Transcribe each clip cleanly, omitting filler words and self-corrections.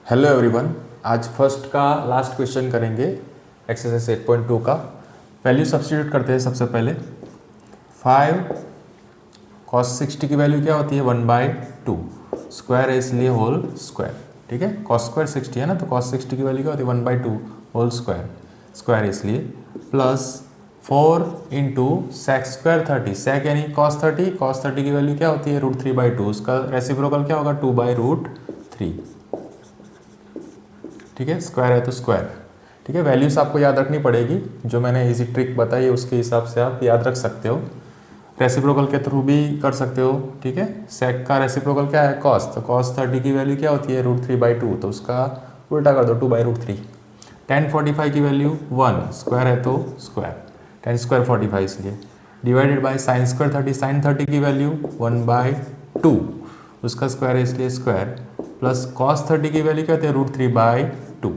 Hello everyone, आज first का last question करेंगे एक्सरसाइज 8.2 का। वैल्यू सब्स्टिट्यूट करते हैं। सबसे पहले 5 cos 60 की वैल्यू क्या होती है 1/2 स्क्वायर है इसलिए होल स्क्वायर। ठीक है, cos स्क्वायर 60 है ना, तो cos 60 की वैल्यू क्या होती है 1/2 होल स्क्वायर, स्क्वायर है इसलिए प्लस 4 इंटू सेक स्क्वायर 30, सेक यानी cos 30 की वैल्यू क्या होती है √3/2, उसका रेसिप्रोकल क्या होगा 2/√3। ठीक है, स्क्वायर है तो स्क्वायर। ठीक है, वैल्यूज आपको याद रखनी पड़ेगी, जो मैंने इजी ट्रिक बताई है उसके हिसाब से आप याद रख सकते हो। रेसिप्रोकल के थ्रू भी कर सकते हो। ठीक है, सेक का रेसिप्रोकल क्या है cos, तो cos 30 की वैल्यू क्या होती है √3/2, तो उसका उल्टा कर दो 2/√3। tan 45 की वैल्यू 1, स्क्वायर है तो स्क्वायर, tan स्क्वायर 45 इसलिए divided by sine square 30, sine 30 की वैल्यू 1/2, उसका स्क्वायर है इसलिए स्क्वायर, प्लस cos 30 की वैल्यू क्या होती है √3/2,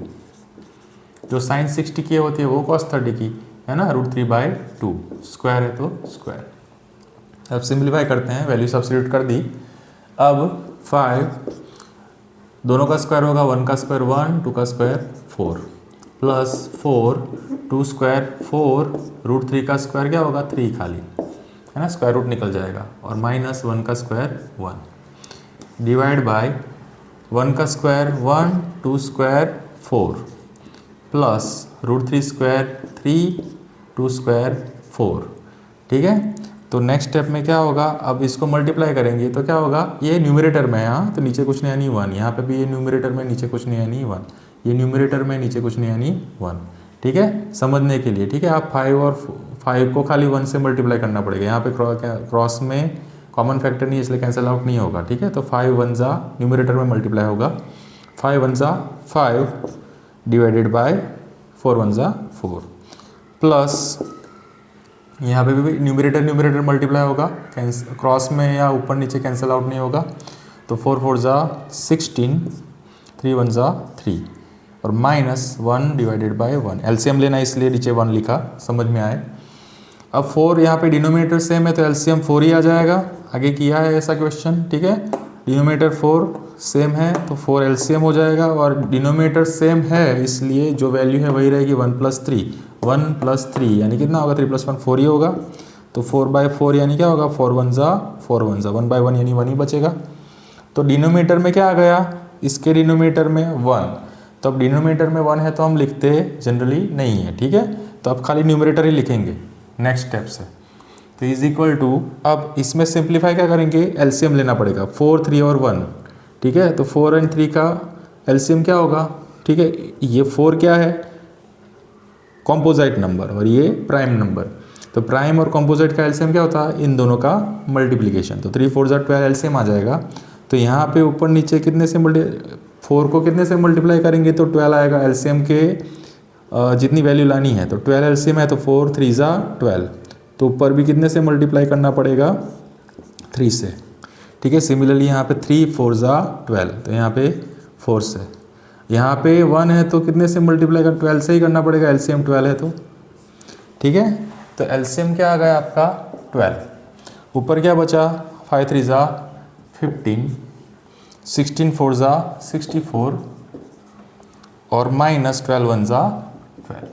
जो साइन 60 की होती है वो cos 30 की है ना √3/2, स्क्वायर है तो स्क्वायर। अब सिंप्लीफाई करते हैं, वैल्यू सब्स्टिट्यूट कर दी। अब 5 दोनों का स्क्वायर होगा, 1 का स्क्वायर 1, 2 का स्क्वायर 4, प्लस 4 2 स्क्वायर 4, √3 का स्क्वायर क्या होगा 3 खाली है ना, स्क्वायर रूट निकल जाएगा, और माइनस 1 का स्क्वायर 1 डिवाइड बाय 1 का square 1, 2 square 4, plus √3 square 3, 2 square 4। ठीक है, तो नेक्स्ट स्टेप में क्या होगा, अब इसको मल्टीप्लाई करेंगे तो क्या होगा, ये न्यूमरेटर में है यहाँ, तो नीचे कुछ नहीं यानी 1, यहाँ पे भी ये न्यूमरेटर में नीचे कुछ नहीं यानी 1, ये न्यूमरेटर में नीचे कुछ नहीं यानी 1। ठीक है, समझने के लिए। ठीक है, आप 5 और 5 को खाली 1 से मल्टीप्लाई करना पड़ेगा, यहाँ पे क्रॉस में कॉमन फैक्टर नहीं है इसलिए कैंसिल आउट नहीं होगा। ठीक है, तो 5 1 जा न्यूमरेटर में मल्टीप्लाई होगा, 5 1 जा 5 डिवाइडेड बाय 4 1 जा 4, प्लस यहाँ पे भी न्यूमरेटर मल्टीप्लाई होगा, क्रॉस में या ऊपर नीचे कैंसिल आउट नहीं होगा, तो 4 4 जा 16, 3 1 जा 3, और माइनस 1 डिवाइडेड बाय 1, एलसीएम लेना इसलिए नीचे 1 लिखा, समझ में आए। अब 4 यहाँ पे डिनोमिनेटर सेम है तो एलसीएम 4 ही आ जाएगा, आगे किया है ऐसा क्वेश्चन। ठीक है, डिनोमिनेटर 4 सेम है तो 4 एलसीएम हो जाएगा, और डिनोमिनेटर सेम है इसलिए जो वैल्यू है वही रहेगी 1 + 3, 1 + 3 यानी कितना होगा 3 + 1 4 ही होगा, तो 4/4 यानी क्या होगा 4 1 जा 4 1 जा 1/1 यानी 1 ही बचेगा। तो डिनोमिनेटर में क्या आ गया, इसके डिनोमिनेटर में 1, तो अब डिनोमिनेटर में 1 है तो हम लिखते जनरली नहीं है। ठीक है, तो अब खाली न्यूमरेटर ही लिखेंगे नेक्स्ट स्टेप से, तो इज इक्वल टू, अब इसमें सिंप्लीफाई क्या करेंगे, एलसीएम लेना पड़ेगा 4 3 और 1। ठीक है, तो 4 और 3 का एलसीएम क्या होगा। ठीक है, ये 4 क्या है कॉम्पोजिट नंबर और ये प्राइम नंबर, तो प्राइम और कॉम्पोजिट का एलसीएम क्या होता है इन दोनों का मल्टीप्लिकेशन, तो 3 4 जा 12 एलसीएम आ जाएगा। तो यहाँ पे ऊपर नीचे कितने से 4 को कितने से मल्टीप्लाई करेंगे तो 12 आएगा, एलसीएम के जितनी वैल्यू लानी है, तो 12 एलसीएम है तो 4 3 जा 12, तो ऊपर भी कितने से मल्टीप्लाई करना पड़ेगा 3 से। ठीक है, सिमिलरली यहाँ पे 3 4 जा 12, तो यहाँ पे 4 से, यहाँ पे 1 है तो कितने से मल्टीप्लाई कर 12 से ही करना पड़ेगा, एलसीएम 12 है तो। ठीक है, तो एलसीएम क्या आ गया आपका 12, ऊपर क्या बचा 5 3 जा 15, 16 4 जा 64, और माइनस 12 1 जा 12।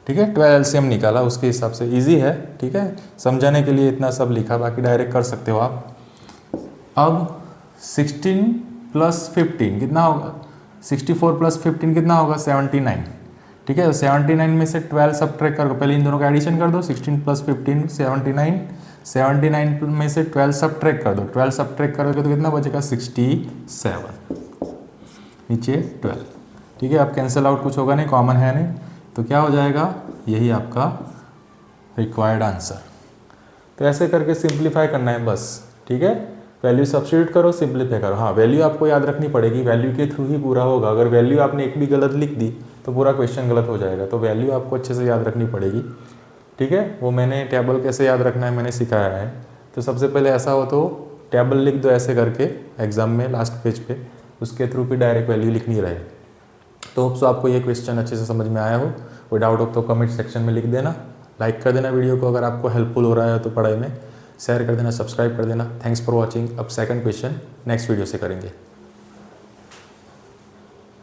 ठीक है, 12 एलसीएम निकाला उसके हिसाब से, इजी है। ठीक है, समझाने के लिए इतना सब लिखा, बाकी डायरेक्ट कर सकते हो आप। अब 16 + 15 कितना होगा, 64 + 15 कितना होगा 79। ठीक है, तो 79 में से 12 सब्ट्रैक्ट करो, पहले इन दोनों का एडिशन कर दो, 16 + 15 79, 79 में से 12 सब्ट्रैक्ट कर दो, 12 सब्ट्रैक्ट करोगे तो कितना बचेगा 67, नीचे 12। ठीक है, अब कैंसिल आउट कुछ होगा नहीं, कॉमन है नहीं, तो क्या हो जाएगा यही आपका रिक्वायर्ड आंसर। तो ऐसे करके सिंप्लीफाई करना है बस। ठीक है, वैल्यू सब्स्टिट्यूट करो, सिंप्लीफाई करो। हाँ, वैल्यू आपको याद रखनी पड़ेगी, वैल्यू के थ्रू ही पूरा होगा, अगर वैल्यू आपने एक भी गलत लिख दी तो पूरा क्वेश्चन गलत हो जाएगा, तो वैल्यू आपको अच्छे से याद रखनी पड़ेगी। ठीक है, वो मैंने टेबल कैसे याद रखना है मैंने सिखाया है, तो सबसे पहले ऐसा हो तो टेबल लिख दो ऐसे करके एग्जाम में लास्ट पेज पे, उसके थ्रू भी डायरेक्ट वैल्यू लिखनी रहे। तो होप्स आपको ये क्वेश्चन अच्छे से समझ में आया हो, कोई डाउट हो तो कमेंट सेक्शन में लिख देना, लाइक कर देना वीडियो को अगर आपको हेल्पफुल हो रहा है तो पढ़ाई में, शेयर कर देना, सब्सक्राइब कर देना। Thanks for watching. अब सेकंड क्वेश्चन नेक्स्ट वीडियो से करेंगे।